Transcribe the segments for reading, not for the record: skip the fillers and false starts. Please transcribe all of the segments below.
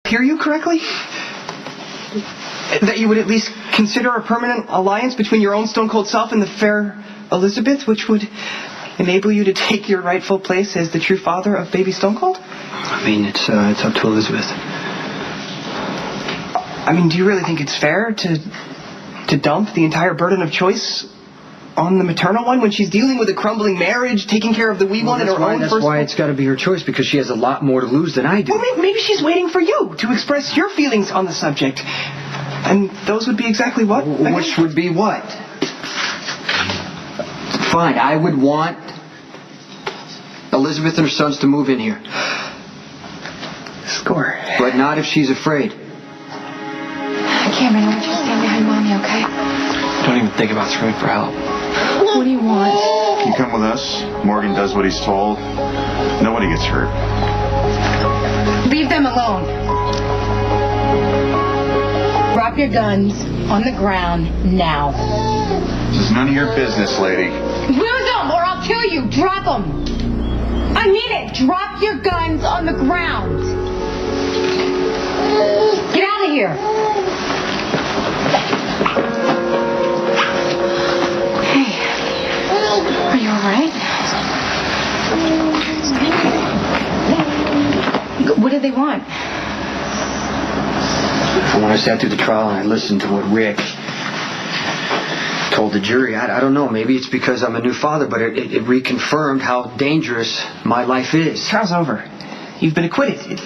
hear you correctly? That you would at least consider a permanent alliance between your own stone-cold self and the fair Elizabeth, which would enable you to take your rightful place as the true father of baby Stone Cold? I mean, it's up to Elizabeth. I mean, do you really think it's fair to dump the entire burden of choice on the maternal one when she's dealing with a crumbling marriage, taking care of the wee one and her own That's first... why it's got to be her choice, because she has a lot more to lose than I do. Well, maybe she's waiting for you to express your feelings on the subject. And those would be exactly what? Which would be what? Fine, I would want Elizabeth and her sons to move in here. Score. But not if she's afraid. Cameron, I want you to stand behind Mommy, okay? Don't even think about screaming for help. What do you want? You come with us. Morgan does what he's told. Nobody gets hurt. Leave them alone. Drop your guns on the ground now. This is none of your business, lady. Lose them or I'll kill you. Drop them. I mean it. Drop your guns on the ground. Get out of here. Hey, are you all right? What did they want? When I sat through the trial and I listened to what Rick told the jury, I don't know, maybe it's because I'm a new father, but it reconfirmed how dangerous my life is. Trial's over. You've been acquitted.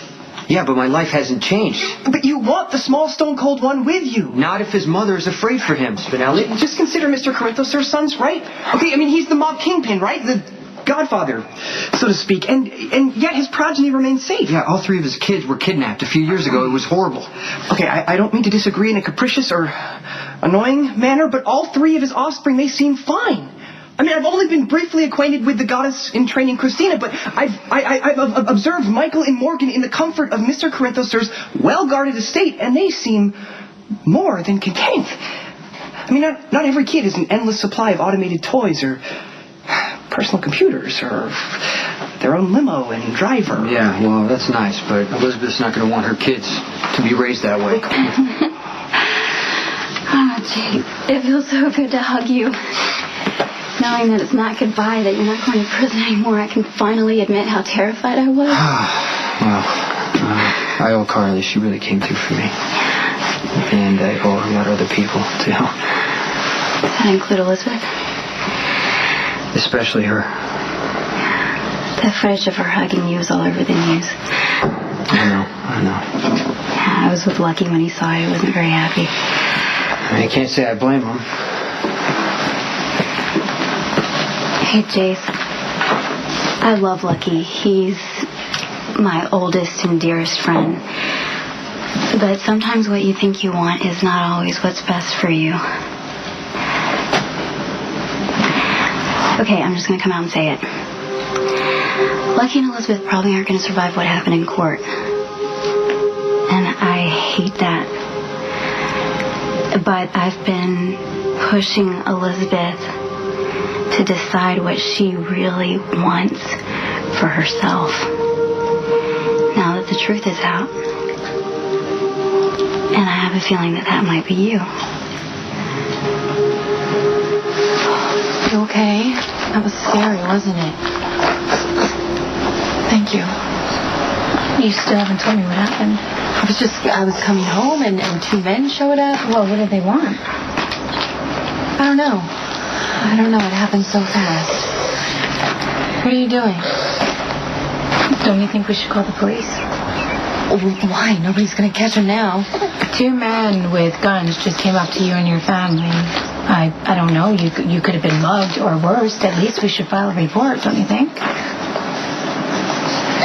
Yeah, but my life hasn't changed. But you want the small Stone Cold one with you. Not if his mother is afraid for him, Spinelli. Just consider Mr. Corinthos her son's right. Okay, I mean, he's the mob kingpin, right? The godfather, so to speak. And yet his progeny remains safe. Yeah, all three of his kids were kidnapped a few years ago. It was horrible. Okay, I don't mean to disagree in a capricious or annoying manner, but all three of his offspring, they seem fine. I mean, I've only been briefly acquainted with the goddess in training Christina, but I've observed Michael and Morgan in the comfort of Mr. Corinthos' well-guarded estate, and they seem more than content. I mean, not every kid is an endless supply of automated toys or personal computers or their own limo and driver. Yeah, well, that's nice, but Elizabeth's not going to want her kids to be raised that way. Oh, gee, it feels so good to hug you. Knowing that it's not goodbye, that you're not going to prison anymore, I can finally admit how terrified I was. Well, I owe Carly. She really came through for me. And I owe a lot of other people, too. Does that include Elizabeth? Especially her. The footage of her hugging you was all over the news. I know. Yeah, I was with Lucky when he saw it. He wasn't very happy. I can't say I blame him. Hey, Jace. I love Lucky. He's my oldest and dearest friend. But sometimes what you think you want is not always what's best for you. Okay, I'm just going to come out and say it. Lucky and Elizabeth probably aren't going to survive what happened in court. And I hate that. But I've been pushing Elizabeth to decide what she really wants for herself. Now that the truth is out. And I have a feeling that might be you. You okay? That was scary, wasn't it? Thank you. You still haven't told me what happened. I was coming home and two men showed up. Well, what did they want? I don't know. It happened so fast. What are you doing? Don't you think we should call the police? Why? Nobody's going to catch him now. 2 men with guns just came up to you and your family. I don't know. You could have been mugged or worse. At least we should file a report, don't you think?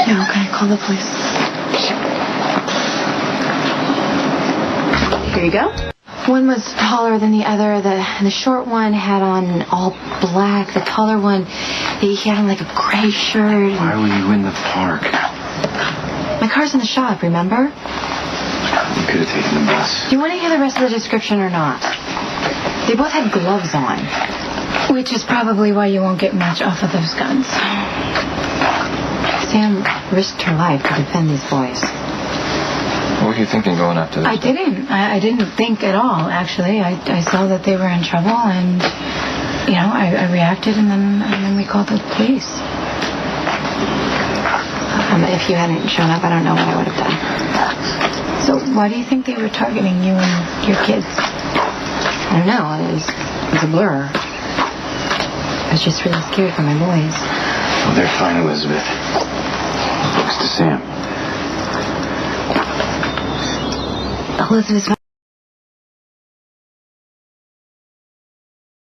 Yeah, okay. Call the police. Here you go. One was taller than the other. The short one had on all black. The taller one, he had on like a gray shirt. Why were you in the park? My car's in the shop, remember? You could have taken the bus. Do you want to hear the rest of the description or not? They both had gloves on. Which is probably why you won't get much off of those guns. Sam risked her life to defend these boys. What were were you thinking going after this? I didn't think at all, actually. I saw that they were in trouble, and, I reacted, and then we called the police. If you hadn't shown up, I don't know what I would have done. So why do you think they were targeting you and your kids? I don't know. It was a blur. I was just really scared for my boys. Oh, they're fine, Elizabeth. Thanks to Sam. Elizabeth's